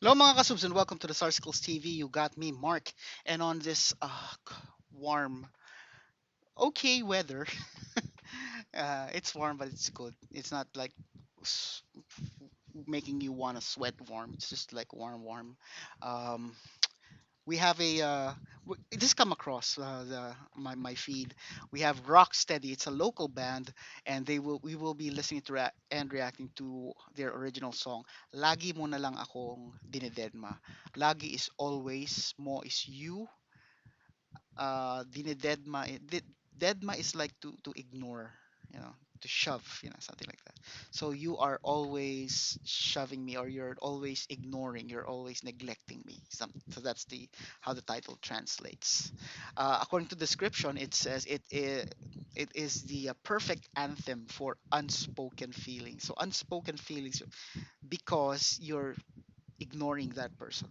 Hello mga kasubs and welcome to the Sarsicles TV. You got me, Mark, and on this warm, okay weather. It's warm, but it's good. It's not like s- making you want to sweat warm. It's just like warm, warm. Um, we have this come across my feed. We have Rocksteddy. It's a local band, and we will be listening to and reacting to their original song. Lagi mo na lang akong dinededma. Lagi is always, mo is you. Dinededma, dedma is like to ignore, you know, to shove, something like that. So you are always shoving me, or you're always ignoring, you're always neglecting me. So that's the how the title translates. According to description, it says it is the perfect anthem for unspoken feelings. So unspoken feelings because you're ignoring that person.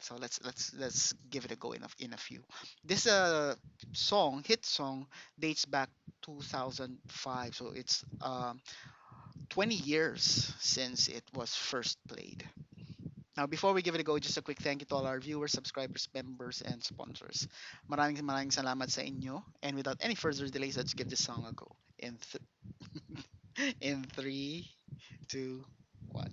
So let's give it a go in a few. This hit song dates back 2005, so it's 20 years since it was first played. Now, before we give it a go, just a quick thank you to all our viewers, subscribers, members, and sponsors. Maraming maraming salamat sa inyo. And without any further delays, let's give this song a go. In three, two, one.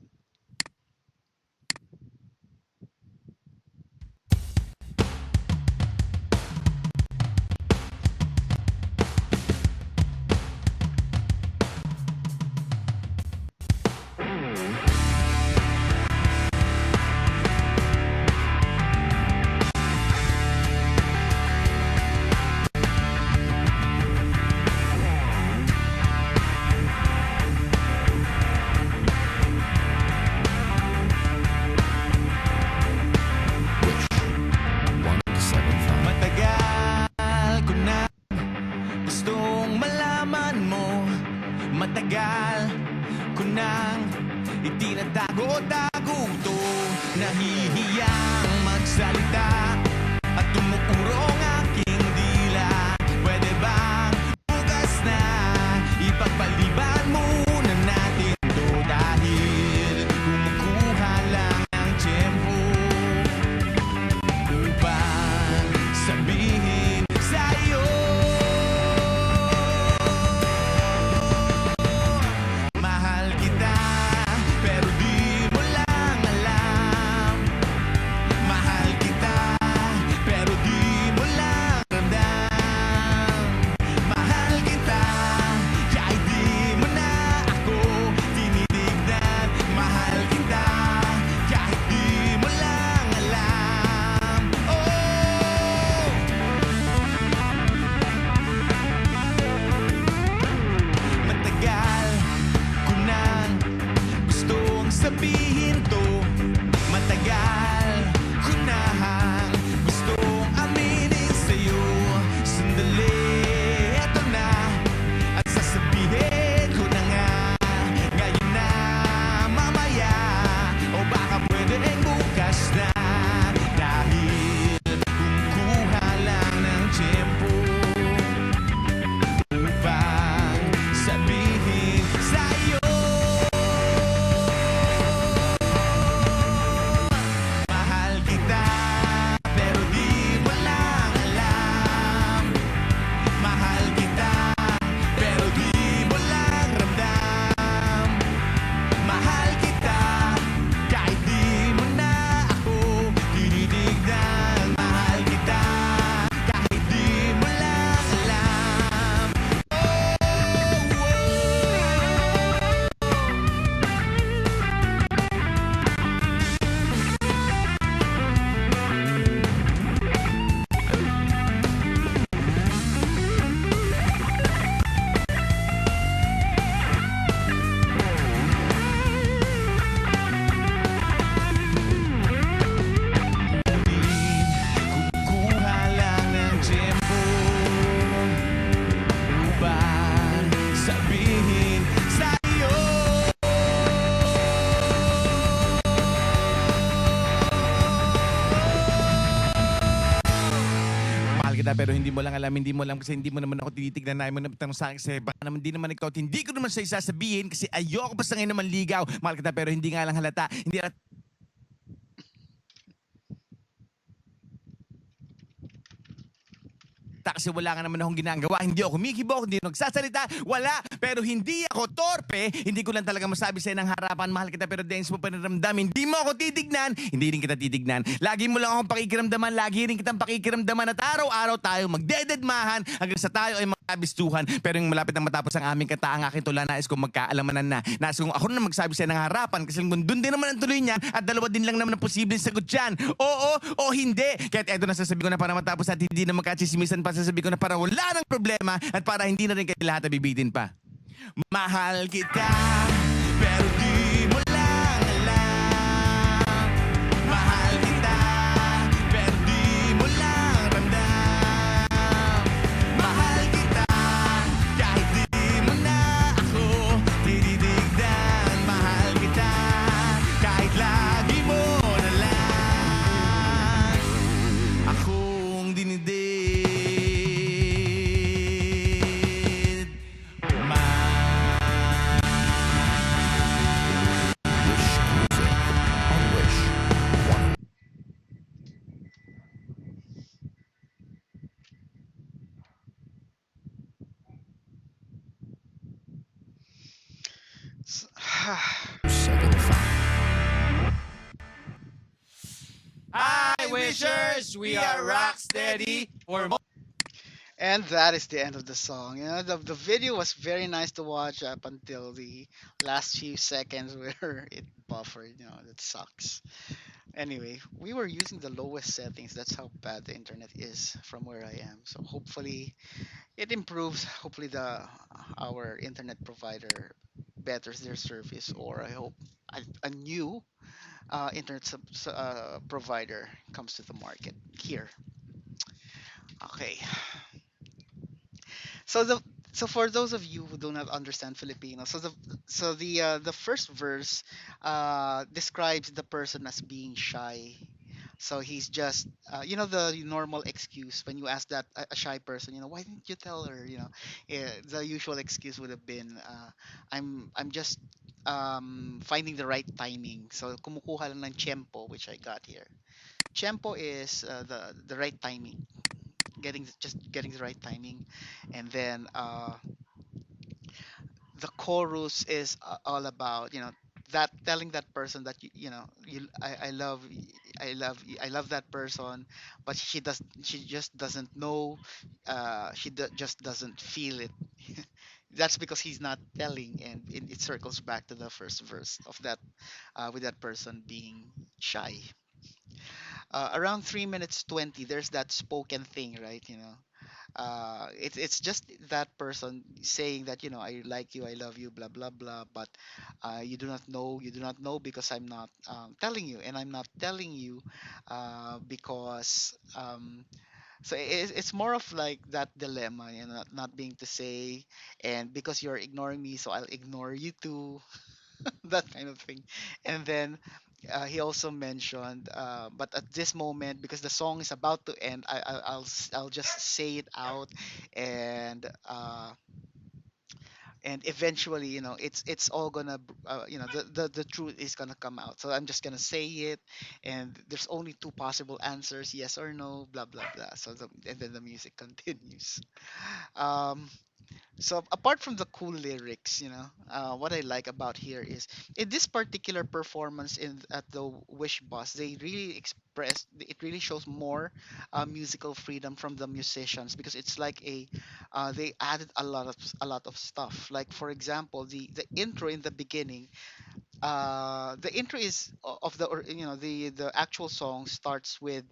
Matagal ko na gustong malaman mo. Matagal ko nang itinatago-tago to. Nahihiyang magsalita at tumuturo ang aking dila. Pwede bang bukas na ipagpaliban muna natin to? Dahil kumukuha lang ng tiyempo upang sabihin sa'yo mahal kita, pero di mo lang alam. Mahal kita, pero di mo lang ramdam. Mahal kita, kahit di mo na ako tinitignan. Mahal kita, kahit di mo lang alam. Oh, matagal ko nang gustong sabihin to. Matagal ko nang gustong aminin sa'yo. Sandali, eto na at sasabihin ko na nga. Ngayon na, mamaya, o baka pwedeng bukas na. Dahil kumukuha lang ng tiyempo upang sabihin sa'yo mahal kita, pero di mo lang alam. Mahal kita, pero di mo lang ramdam. Mahal kita, kahit di mo na ako tinitignan. Mahal kita, kahit di mo lang alam. Kukuha lang ng tiyempo upang sabihin sa'yo mahal kita, pero hindi mo lang alam, hindi mo alam kasi hindi mo naman ako tinitignan. Na mo naman tanong sa akin kasi baka naman di naman ikaw at hindi ko naman sa'yo sasabihin kasi ayoko basta ngayon naman ligaw. Mahal kita, pero hindi nga lang halata. Hindi magsalita kasi wala nga naman akong ginagawa. Hindi ako kumikibok, hindi ako nagsasalita, wala. Pero hindi ako torpe. Hindi ko lang talaga masabi sa'yo ng harapan, mahal kita pero dahil mo paniramdam, hindi mo ako titignan, hindi rin kita titignan. Lagi mo lang akong pakikiramdaman, lagi rin kitang pakikiramdaman at araw-araw tayo magdededmahan hanggang sa tayo ay magkabistuhan. Pero yung malapit na matapos ang aming kata, ang aking tula, nais kong magkaalamanan na. Nais kong ako na magsabi sa'yo ng harapan kasi kung doon din naman ang tuloy niyan at dalawa din lang naman ang posibleng sagot dyan. Oo o hindi. Kaya eto na sasabi ko na para matapos at hindi na magkachismisan pa, sasabi ko na para wala ng problema at para hindi na rin kayo lahat nabibitin pa. Mahal kita, pero di mo lang alam. Mahal kita, pero di mo lang ramdam. Mahal kita, kahit di mo na ako tinitignan. Mahal kita, kahit lagi mo na lang akong dineded. S- Hi, wishers! We are Rocksteddy for more. And that is the end of the song. You know, the video was very nice to watch up until the last few seconds where it buffered. You know, that sucks. Anyway, we were using the lowest settings. That's how bad the internet is from where I am. So hopefully it improves. Hopefully the our internet provider betters their service, or I hope a new provider comes to the market here. Okay. So for those of you who do not understand Filipino, the first verse describes the person as being shy. So he's just the normal excuse when you ask that a shy person, why didn't you tell her? The usual excuse would have been, I'm just finding the right timing. So kumukuha lang ng tiempo, which I got here. Tiempo is the right timing, getting the right timing, and then the chorus is all about that telling that person that I love I love that person, but she just doesn't know, just doesn't feel it. That's because he's not telling, and it circles back to the first verse of that, with that person being shy. Around 3 minutes 20, there's that spoken thing, right? It's just that person saying that, I like you, I love you, blah blah blah, but you do not know because I'm not telling you, and I'm not telling you because it's more of like that dilemma, not being to say, and because you're ignoring me, so I'll ignore you too. That kind of thing. And then he also mentioned, but at this moment, because the song is about to end, I'll just say it out, and eventually, it's all gonna, the truth is gonna come out. So I'm just gonna say it, and there's only two possible answers, yes or no, blah blah blah. And then the music continues. Um, so apart from the cool lyrics, what I like about here is in this particular performance in at the Wish Bus, they really express. It really shows more musical freedom from the musicians, because it's like they added a lot of stuff. Like for example, the intro in the beginning, the intro is of the the actual song starts with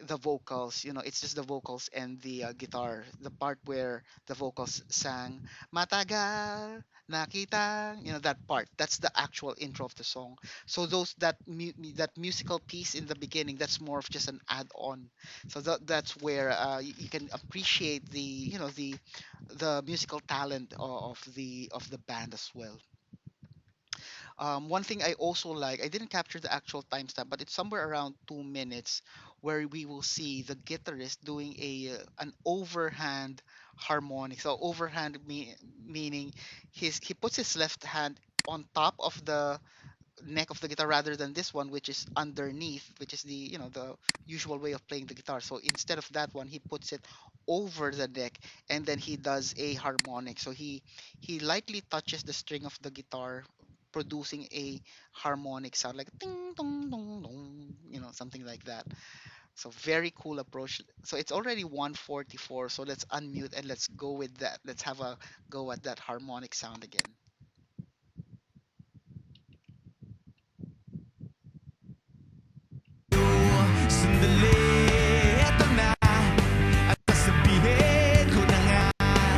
the vocals. It's just the vocals and the guitar, the part where the vocals sang matagal nakita, that part, that's the actual intro of the song. So that musical piece in the beginning, that's more of just an add-on. So that's where you can appreciate the musical talent of the band as well. One thing I also like, I didn't capture the actual timestamp, but it's somewhere around 2 minutes, where we will see the guitarist doing an overhand harmonic. So meaning he puts his left hand on top of neck of the guitar rather than this one, which is underneath, which is the the usual way of playing the guitar. So instead of that one, he puts it over the neck, and then he does a harmonic. So he lightly touches the string of the guitar, producing a harmonic sound like ding dong dong dong, something like that. So very cool approach. So it's already 144. So let's unmute and let's go with that. Let's have a go at that harmonic sound again. Sandali, eto na. At sasabihin ko na nga,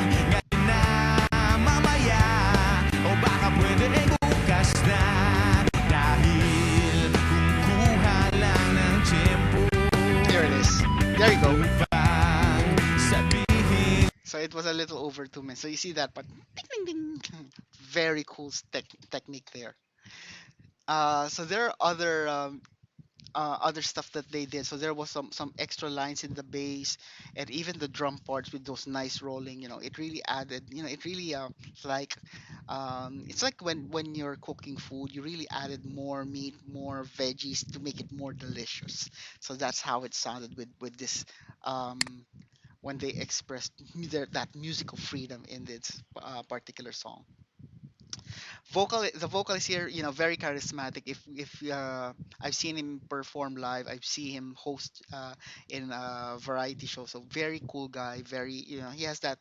ngayon na, mamaya, o baka pwede bukas na. Dahil kung kuha lang ng tiyempo, There it is. There you go. bang sabihin. So it was a little over 2 minutes. So you see that, but ding, ding, ding. Very cool technique there. So there are other stuff that they did. So there was some extra lines in the bass, and even the drum parts with those nice rolling. It really added. It really like it's like when you're cooking food, you really added more meat, more veggies to make it more delicious. So that's how it sounded with this. When they expressed that musical freedom in this particular song. The vocal is here, very charismatic. If I've seen him perform live, I've seen him host in a variety show. So very cool guy, very, he has that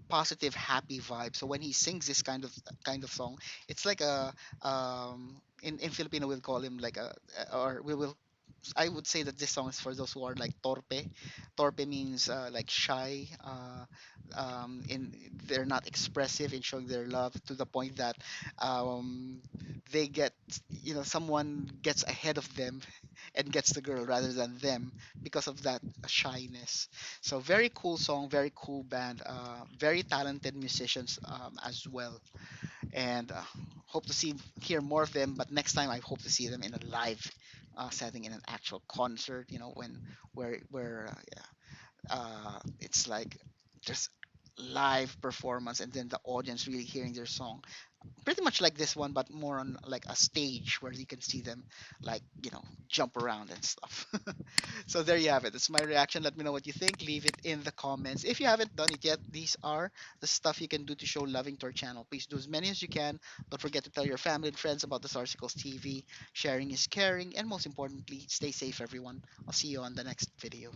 positive happy vibe. So when he sings this kind of song, it's like a in Filipino we'll call him like a, or we will, I would say that this song is for those who are like torpe. Torpe means like shy. In They're not expressive in showing their love to the point that um, they get, someone gets ahead of them and gets the girl rather than them because of that shyness. So very cool song, very cool band, very talented musicians as well, and hope to hear more of them. But next time, I hope to see them in a live setting in an actual concert. Where it's like just live performance, and then the audience really hearing their song, pretty much like this one, but more on like a stage where you can see them like jump around and stuff. So there you have it. That's my reaction. Let me know what you think. Leave it in the comments. If you haven't done it yet, these are the stuff you can do to show loving to our channel. Please do as many as you can. Don't forget to tell your family and friends about the Sarsicles TV. Sharing is caring, and most importantly, stay safe, everyone. I'll see you on the next video.